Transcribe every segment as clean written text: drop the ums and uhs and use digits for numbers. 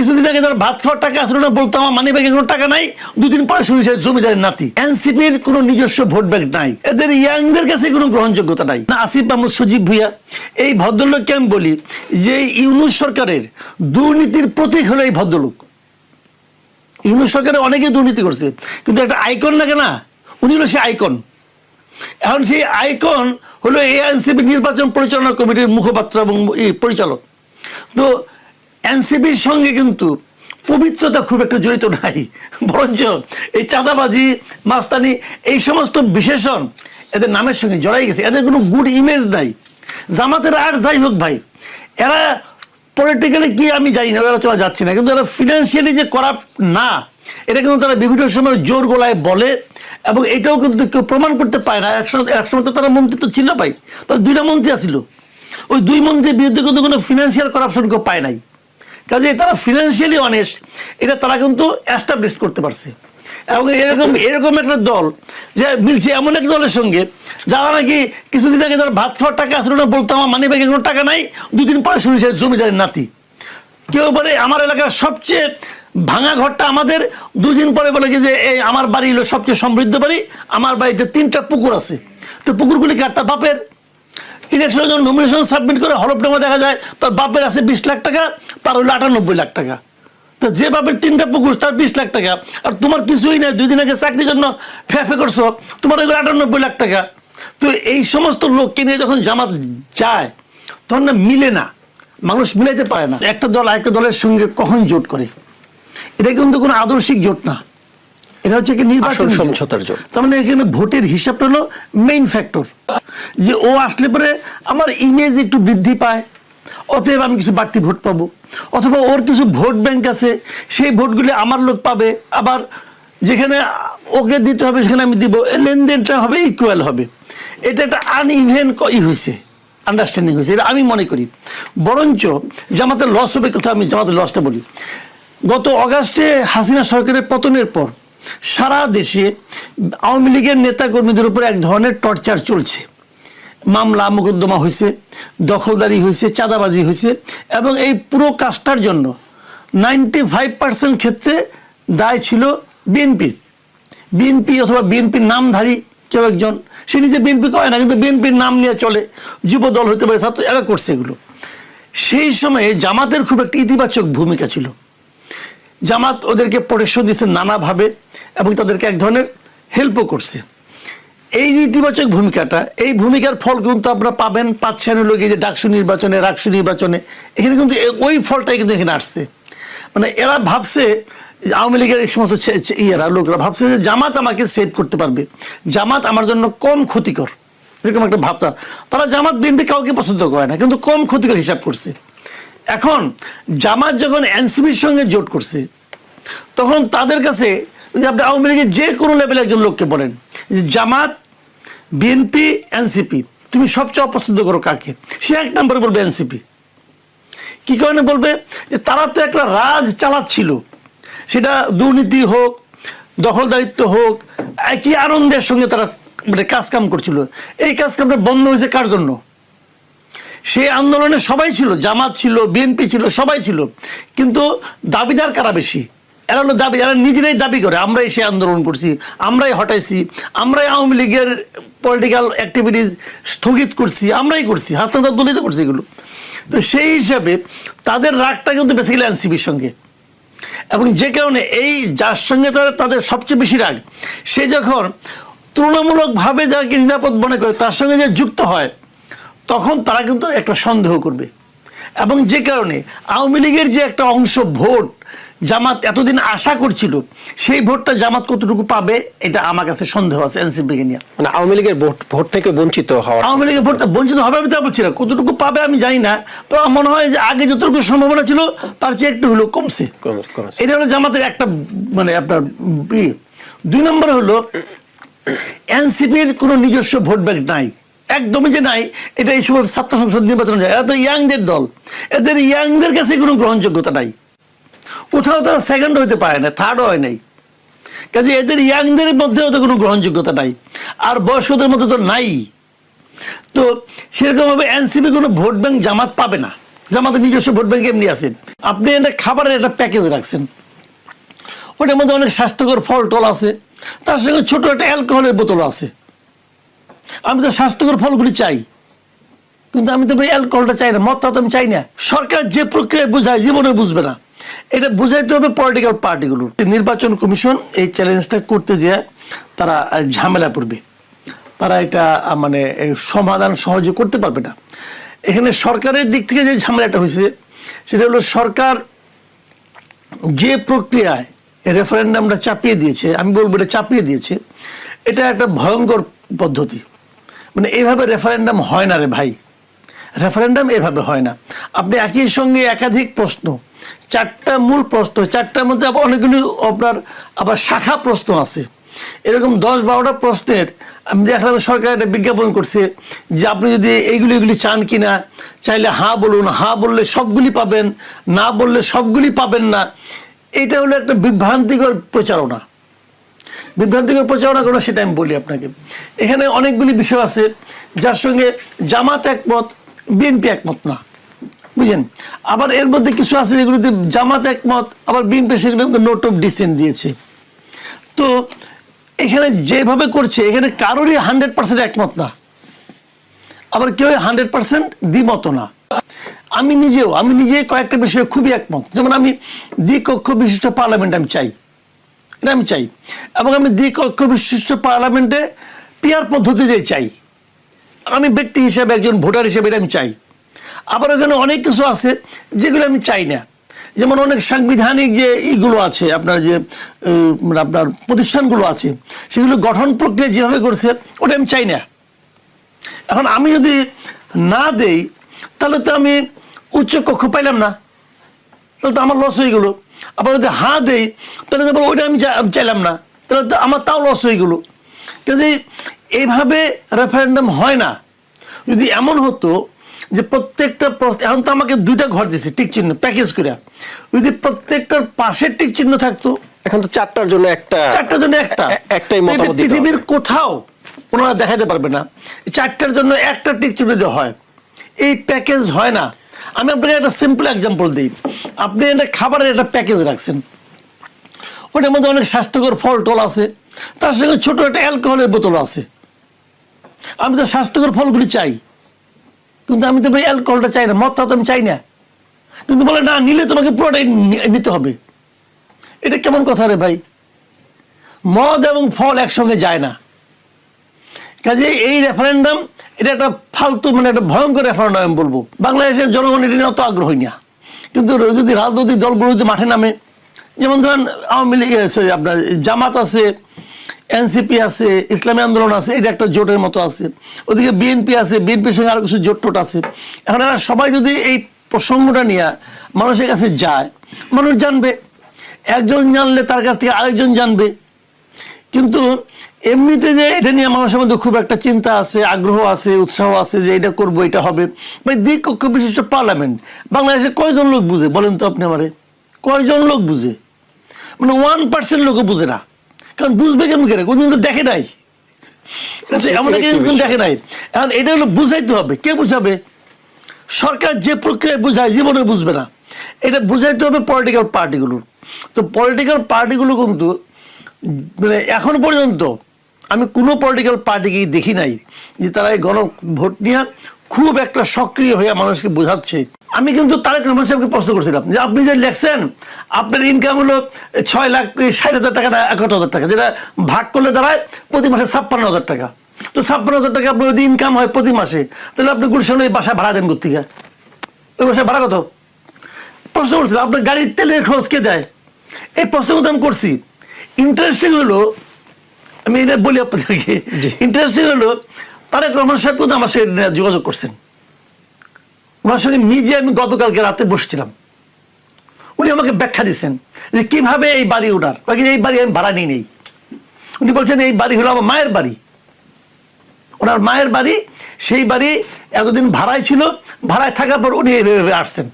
কিছুদিন আগে যারা ভাত খাওয়ার টাকা আসলে না বলতো আমার মানি ব্যাগে কোনো টাকা নাই, দুদিন পরে শুনি সে জমিদারের নাতি। এনসিপির কোনো নিজস্ব ভোট ব্যাংক নাই, এদের ইয়াংদের কাছে কোনো গ্রহণযোগ্যতা নাই। না আসিফ মাহমুদ, সজীব ভুইয়া, এই ভদ্রলোককে আমি বলি যে ইউনূস সরকারের দুর্নীতির প্রতীক হলো এই ভদ্রলোক। ইউনূস সরকারে অনেকেই দুর্নীতি করছে, কিন্তু একটা আইকন লাগে না, উনি হলো সে আইকন। এখন সেই আইকন হলো এনসিপি নির্বাচন পরিচালনা কমিটির মুখপাত্র এবং পরিচালক। তো এনসিপির সঙ্গে কিন্তু পবিত্রতা খুব একটা জড়িত নাই, বরঞ্চ এই চাঁদাবাজি, মাস্তানি, এই সমস্ত বিশেষণ এদের নামের সঙ্গে জড়াই গেছে। এদের কোনো গুড ইমেজ নাই। জামাতের আর যাই হোক ভাই, এরা পলিটিক্যালি কি আমি জানি না, এরা চলা যাচ্ছে না, কিন্তু এরা ফিনান্সিয়ালি যে করাপ্ট না, এটা কিন্তু তারা বিভিন্ন সময় জোর গলায় বলে, এবং এটাও কিন্তু কেউ প্রমাণ করতে পায় না। একসময় তো তারা মন্ত্রী তো ছিল ভাই, তাদের 2টা মন্ত্রী আসছিল, ওই 2 মন্ত্রীর বিরুদ্ধে কিন্তু কোনো ফিনান্সিয়াল কারাপশন কেউ পায় নাই। কাজে তারা ফিনান্সিয়ালি অনেস্ট, এটা তারা কিন্তু এস্টাবলিশ করতে পারছে। এবং এরকম একটা দল যে মিলছে এমন এক দলের সঙ্গে যারা নাকি কিছুদিন আগে যারা ভাত খাওয়ার টাকা আসলে না বলতো আমার মানি ব্যাগে কোনো টাকা নাই, 2 দিন পরে শুনি সে জমিদারের নাতি। কেউ বলে আমার এলাকার সবচেয়ে ভাঙা ঘরটা আমাদের, 2 দিন পরে বলে যে এই আমার বাড়ি হলো সবচেয়ে সমৃদ্ধ বাড়ি, আমার বাড়িতে 3টা পুকুর আছে। তো পুকুরগুলি কার? তার বাপের। ইলেকশনে যখন নমিনেশন সাবমিট করে হলফনামা দেখা যায় তার বাপের আছে 20 লাখ টাকা, তার হলো 98 লাখ টাকা। তো যে বাপের 3টা পুকুর তার 20 লাখ টাকা, আর তোমার কিছুই নাই, 2 দিন আগে চাকরির জন্য ফেফে করছো, তোমার ওইগুলো 98 লাখ টাকা। তো এই সমস্ত লোককে নিয়ে যখন জামাত যায় তখন না মিলে না, মানুষ মিলাইতে পারে না। একটা দল আরেকটা দলের সঙ্গে কখন জোট করে, এটা কিন্তু কোনো আদর্শিক জোট না, এটা হচ্ছে কি নির্বাচন সমঝোতার জোট। তার মানে এখানে ভোটের হিসাবটা হলো মেইন ফ্যাক্টর, যে ও আসলে পরে আমার ইমেজ একটু বৃদ্ধি পায়, অতএব আমি কিছু বাড়তি ভোট পাবো, অথবা ওর কিছু ভোট ব্যাংক আছে, সেই ভোটগুলি আমার লোক পাবে, আবার যেখানে ওকে দিতে হবে সেখানে আমি দিব, লেনদেনটা হবে ইকুয়াল হবে। এটা একটা আনইভেন হয়েছে, আন্ডারস্ট্যান্ডিং হয়েছে, এটা আমি মনে করি। বরঞ্চ জামাতের লস হবে কোথাও, আমি জামাতের লসটা বলি। গত অগাস্টে হাসিনা সরকারের পতনের পর সারা দেশে আওয়ামী লীগের নেতাকর্মীদের উপর এক ধরনের টর্চার চলছে। মামলা মোকদ্দমা হয়েছে, দখলদারি হয়েছে, চাঁদাবাজি হয়েছে, এবং এই পুরো কাজটার জন্য 95% ক্ষেত্রে দায় ছিল বিএনপি অথবা বিএনপির নামধারী কেউ একজন। সে নিজে বিএনপি করে না, কিন্তু বিএনপির নাম নিয়ে চলে, যুব দল হতে পারে, ছাত্র, এরা করছে এগুলো। সেই সময়ে জামাতের খুব একটা ইতিবাচক ভূমিকা ছিল। জামাত ওদেরকে প্রোটেকশন দিচ্ছে নানাভাবে, এবং তাদেরকে এক ধরনের হেল্পও করছে। এই যে ইতিবাচক ভূমিকাটা, এই ভূমিকার ফল কিন্তু আপনারা পাচ্ছেন হলো এই যে রাকসু নির্বাচনে, এখানে কিন্তু ওই ফলটাই কিন্তু এখানে আসছে। মানে এরা ভাবছে, আওয়ামী লীগের এই সমস্ত লোকরা ভাবছে যে জামাত আমাকে সেভ করতে পারবে, জামাত আমার জন্য কম ক্ষতিকর, এরকম একটা ভাবনা। তারা জামাত বিএনপি কাউকে পছন্দ করে না, কিন্তু কম ক্ষতিকর হিসাব করছে। এখন জামাত যখন এনসিপির সঙ্গে জোট করছে, তখন তাদের কাছে আপনি আওয়ামী লীগের যে কোনো লেভেলে একজন লোককে বলেন যে জামাত, বিএনপি, এনসিপি, তুমি সবচেয়ে অপছন্দ করো কাকে, সে 1 নম্বরে বলবে এনসিপি। কি কারণে বলবে? যে তারা তো একটা রাজ চালাচ্ছিল, সেটা দুর্নীতি হোক, দখলদারিত্ব হোক, একই আনন্দের সঙ্গে তারা মানে কাজকাম করছিল। এই কাজকামটা বন্ধ হয়েছে কার জন্য? সেই আন্দোলনে সবাই ছিল, জামাত ছিল, বিএনপি ছিল, সবাই ছিল, কিন্তু দাবিদার কারা বেশি? এরা হলো দাবি, এরা নিজেরাই দাবি করে আমরাই সে আন্দোলন করছি, আমরাই হটাইছি, আমরাই আওয়ামী লীগের পলিটিক্যাল অ্যাক্টিভিটিস স্থগিত করছি, আমরাই করছি, হাসনাত দলিত করছি এগুলো। তো সেই হিসাবে তাদের রাগটা কিন্তু বেসিক্যালি এনসিপির সঙ্গে, এবং যে কারণে এই যার সঙ্গে তাদের সবচেয়ে বেশি রাগ, সে যখন তুলনামূলকভাবে যাকে নিরাপদ মনে করে তার সঙ্গে যে যুক্ত হয়, তখন তারা কিন্তু একটা সন্দেহ করবে। এবং যে কারণে আওয়ামী লীগের যে একটা অংশ ভোট জামাত এতদিন আশা করছিল, সেই ভোটটা জামাত কতটুকু পাবে এটা আমার কাছে সন্দেহ আছে এনসিপিকে নিয়ে। মানে আওয়ামী লীগের ভোট থেকে বঞ্চিত হওয়া, আওয়ামী লীগের ভোট বঞ্চিত হবে আমি তা বলছি না, কতটুকু পাবে আমি জানি না। তো মনে হয় যে আগে যতটুকু সম্ভাবনা ছিল তার চেয়ে একটু হলো কমছে। এটা হলো জামাতের একটা মানে আপনার 2 নম্বর হলো এনসিপির কোনো নিজস্ব ভোট ব্যাংক নাই, একদমই যে নাই, এটা এই সমস্ত ছাত্র সংসদ নির্বাচন যায়, এরা তো ইয়াংদের দল, এদের ইয়াংদের কাছে কোনো গ্রহণযোগ্যতা নাই, কোথাও তারা সেকেন্ড হইতে পারে না, থার্ডও হয় নাই। কাজে এদের ইয়াংদের মধ্যেও তো কোনো গ্রহণযোগ্যতা নাই, আর বয়স্কদের মধ্যে তো নাই। তো সেরকমভাবে এনসিপি কোনো ভোট ব্যাংক জামাত পাবে না। জামাতের নিজস্ব ভোট ব্যাংক এমনি আছে। আপনি একটা খাবারের একটা প্যাকেজ রাখছেন, ওটার মধ্যে অনেক স্বাস্থ্যকর ফল টল আছে, তার সঙ্গে ছোট একটা অ্যালকোহলের বোতল আছে। আমি তো স্বাস্থ্যকর ফলগুলি চাই, কিন্তু আমি তো ভাই অ্যালকোহলটা চাই না, মদটা তো আমি চাই না। সরকার যে প্রক্রিয়া বোঝায় জীবনে বুঝবে না, এটা বুঝাইতে হবে পলিটিক্যাল পার্টিগুলো। নির্বাচন কমিশন এই চ্যালেঞ্জটা করতে যেয়ে তারা ঝামেলা পড়বে, তারা এটা মানে সমাধান সহজে করতে পারবে না। এখানে সরকারের দিক থেকে যে ঝামেলাটা হয়েছে সেটা হলো সরকার যে প্রক্রিয়ায় রেফারেন্ডামটা চাপিয়ে দিয়েছে, আমি বলবো এটা চাপিয়ে দিয়েছে, এটা একটা ভয়ঙ্কর পদ্ধতি। মানে এইভাবে রেফারেন্ডাম হয় না রে ভাই, রেফারেন্ডাম এভাবে হয় না। আপনি একই সঙ্গে একাধিক প্রশ্ন, চারটা মূল প্রশ্ন, চারটার মধ্যে আবার অনেকগুলি আপনার আবার শাখা প্রশ্ন আছে, এরকম 10-12টা প্রশ্নের আমি দেখলাম সরকার একটা বিজ্ঞাপন করছে যে আপনি যদি এইগুলি চান কিনা, চাইলে হ্যাঁ বলুন, হ্যাঁ বললে সবগুলি পাবেন, না বললে সবগুলি পাবেন না। এটা হলো একটা বিভ্রান্তিকর প্রচারণা। বিভ্রান্তিকর প্রচারণা করো সেটা আমি বলি আপনাকে। এখানে অনেকগুলি বিষয় আছে যার সঙ্গে জামাত একমত, বিএনপি একমত না, বুঝলেন। আবার এর মধ্যে কিছু আছে যেগুলোতে জামাত একমত, আবার বিএনপি সেগুলো নোট অফ ডিসেন্ট দিয়েছে। তো এখানে যেভাবে করছে এখানে কারোরই 100% একমত না, আবার কেউ 100% দ্বিমত না। আমি নিজে কয়েকটা বিষয়ে খুবই একমত। যেমন আমি দ্বিকক্ষ বিশিষ্ট পার্লামেন্ট আমি চাই, এটা আমি চাই, এবং আমি দ্বিকক্ষ বিশিষ্ট পার্লামেন্টে পিয়ার পদ্ধতিতে চাই। আমি ব্যক্তি হিসেবে, একজন ভোটার হিসেবে এটা আমি চাই। আবার ওখানে অনেক কিছু আছে যেগুলো আমি চাই না, যেমন অনেক সাংবিধানিক যে ইগুলো আছে, আপনার যে আপনার প্রতিষ্ঠানগুলো আছে সেগুলো গঠন প্রক্রিয়া যেভাবে করছে ওটা আমি চাই না। এখন আমি যদি না দেই তাহলে তো আমি উচ্চ কক্ষ পাইলাম না, তাহলে তো আমার লস হয়ে গেলো। আবার যদি হ্যাঁ দেই তাহলে তো ওইটা আমি চাইলাম না, তাহলে তো আমার তাও লস হয়ে গেলো। কাজে এইভাবে রেফারেন্ডাম হয় না। যদি এমন হতো যে প্রত্যেকটা, এখন তো আমাকে 2টা ঘর দিয়েছে টিক চিহ্ন প্যাকেজ করে, যদি প্রত্যেকটার পাশে টিক চিহ্ন থাকতো, এখন তো চারটার জন্য একটা, একটাই মতামত। পৃথিবীর কোথাও ওনারা দেখাতে পারবে না 4টার জন্য একটা টিক চিহ্ন দেওয়া হয়, এই প্যাকেজ হয় না। আমি আপনাকে একটা সিম্পল এক্সাম্পল দিই। আপনি একটা খাবারের একটা প্যাকেজ রাখছেন, ওটার মধ্যে অনেক স্বাস্থ্যকর ফল টল আছে, তার সঙ্গে ছোট একটা অ্যালকোহলের বোতল আছে। আমি তো স্বাস্থ্যকর ফলগুলি চাই, কিন্তু আমি তো ভাই অ্যালকোহলটা চাই না, মদটা তো আমি চাই না। কিন্তু বলে না, নিলে তোমাকে পুরোটাই নিতে হবে। এটা কেমন কথা রে ভাই? মদ এবং ফল একসঙ্গে যায় না। কাজে এই রেফারেন্ডাম এটা একটা ফালতু, মানে একটা ভয়ঙ্কর রেফারেন্ডাম আমি বলবো। বাংলাদেশের জনগণ এটা নিয়ে অত আগ্রহী না, কিন্তু যদি রাজনৈতিক দলগুলো যদি মাঠে নামে, যেমন ধরেন আওয়ামী লীগ, আপনার জামাত আছে, এনসিপি আছে, ইসলামী আন্দোলন আছে, এটা একটা জোটের মতো আছে, ওদিকে বিএনপি আছে, বিএনপির সঙ্গে আরো কিছু জোট টোট আছে। এখন এরা সবাই যদি এই প্রসঙ্গটা নিয়ে মানুষের কাছে যায়, মানুষ জানবে, একজন জানলে তার কাছ থেকে আরেকজন জানবে। কিন্তু এমনিতে যে এটা নিয়ে মানুষের মধ্যে খুব একটা চিন্তা আছে, আগ্রহ আছে, উৎসাহ আছে যে এটা করবো, এটা হবে, ভাই দ্বিকক্ষ বিশিষ্ট পার্লামেন্ট বাংলাদেশে কয়জন লোক বুঝে বলেন তো আপনি আমারে? কয়জন লোক বুঝে? মানে 1% লোকও বুঝে না। কারণ বুঝবে কেমন করে, কোনদিন তো দেখে নাই, এমন দেখে নাই। এখন এটা হলো বুঝাইতে হবে। কে বুঝাবে? সরকার যে প্রক্রিয়ায় বুঝায় জীবনে বুঝবে না, এটা বুঝাইতে হবে পলিটিক্যাল পার্টিগুলোর। তো পলিটিক্যাল পার্টিগুলো কিন্তু মানে এখন পর্যন্ত আমি কোনো পলিটিক্যাল পার্টিকেই দেখি নাই যে তারা এই গণভোট নিয়ে খুব একটা সক্রিয় হয়ে মানুষকে বোঝাচ্ছে। আমি কিন্তু তারেক রহমান সাহেবকে প্রশ্ন করছিলাম যে আপনি যে লেখছেন আপনার ইনকাম হলো 6,60,000 টাকা না 61,000 টাকা, যেটা ভাগ করলে দাঁড়ায় প্রতি মাসে 56,000 টাকা। তো 56,000 টাকা আপনার যদি ইনকাম হয় প্রতি মাসে, তাহলে আপনি গুলশানে বাসা ভাড়া দেন কোথেকে? ওই বাসায় ভাড়া কত? প্রশ্ন করছিলাম। আপনার গাড়ির তেলের খরচ কে দেয়? এই প্রশ্ন কিন্তু আমি করছি। ইন্টারেস্টিং হলো, আমি এটা বলি আপনাদেরকে, ইন্টারেস্টিং হলো তারেক রহমান সাহেব কিন্তু আমার সঙ্গে যোগাযোগ করছেন। ওনার সঙ্গে নিজে আমি গতকালকে রাতে বসছিলাম, উনি আমাকে ব্যাখ্যা দিচ্ছেন যে কিভাবে এই বাড়ি ওনার, এই বাড়ি আমি ভাড়া নিয়ে নেই। উনি বলছেন এই বাড়ি হলো আমার মায়ের বাড়ি, ওনার মায়ের বাড়ি, সেই বাড়ি এতদিন ভাড়ায় ছিল, ভাড়ায় থাকার পর উনি এইভাবে আসছেন।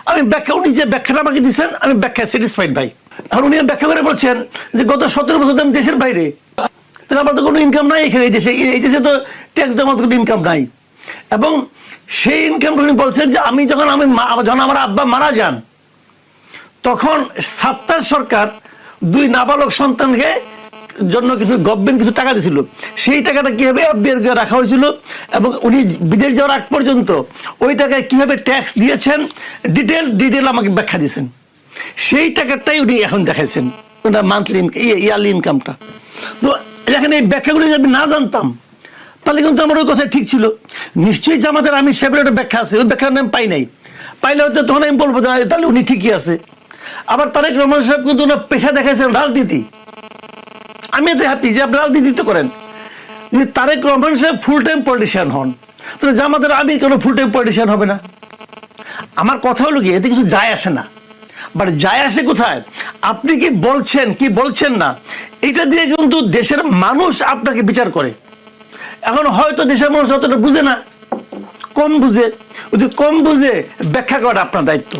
আমি ব্যাখ্যা, উনি যে ব্যাখ্যাটা আমাকে দিচ্ছেন আমি ব্যাখ্যায় স্যাটিসফাইড ভাই। এখন উনি ব্যাখ্যা করে বলছেন যে গত 17 বছর আমি দেশের বাইরে, তাহলে আমার তো কোনো ইনকাম নাই এখানে, এই দেশে তো ট্যাক্স জমা কোনো ইনকাম নাই। এবং সেই ইনকাম উনি বলছেন যে আমি যখন আমার আব্বা মারা যান তখন সাত্তার সরকার 2 নাবালক সন্তানকে জন্য কিছু গভর্নমেন্ট কিছু টাকা দিয়েছিল, সেই টাকাটা কিভাবে এফবিআই রাখা হয়েছিল এবং উনি বিদেশ যাওয়ার আগ পর্যন্ত ওই টাকায় কিভাবে ট্যাক্স দিয়েছেন ডিটেল আমাকে ব্যাখ্যা দিয়েছেন। সেই টাকাটাই উনি এখন দেখাইছেন, ওনার মান্থলি ইয়ারলি ইনকামটা। তো এখানে এই ব্যাখ্যাগুলি যদি আমি না জানতাম তাহলে কিন্তু আমার ওই কথা ঠিক ছিল। নিশ্চয়ই জামাতের আমির সাহেবের একটা ব্যাখ্যা আছে, ওই ব্যাখ্যা আমি পাই নাই, পাইলে হয়তো তখন আমি বলবো যে তাহলে উনি ঠিকই আছে। আবার তারেক রহমান সাহেব কিন্তু ওনার পেশা দেখাইছেন রাজনীতি। আমি এতে হ্যাপি যে আপনি রাজনীতি তো করেন। যদি তারেক রহমান সাহেব ফুল টাইম পলিটিশিয়ান হন তাহলে জামাতের আমির কোনো ফুল টাইম পলিটিশিয়ান হবে না। আমার কথা হলো কি, এতে কিছু যায় আসে না, বাট যায় আসে কোথায় আপনি কি বলছেন কি বলছেন না, এটা দিয়ে কিন্তু দেশের মানুষ আপনাকে বিচার করে। এখন হয়তো দেশের মানুষ অতটা বুঝে না, কম বুঝে, যদি কম বুঝে ব্যাখ্যা করাটা আপনার দায়িত্ব।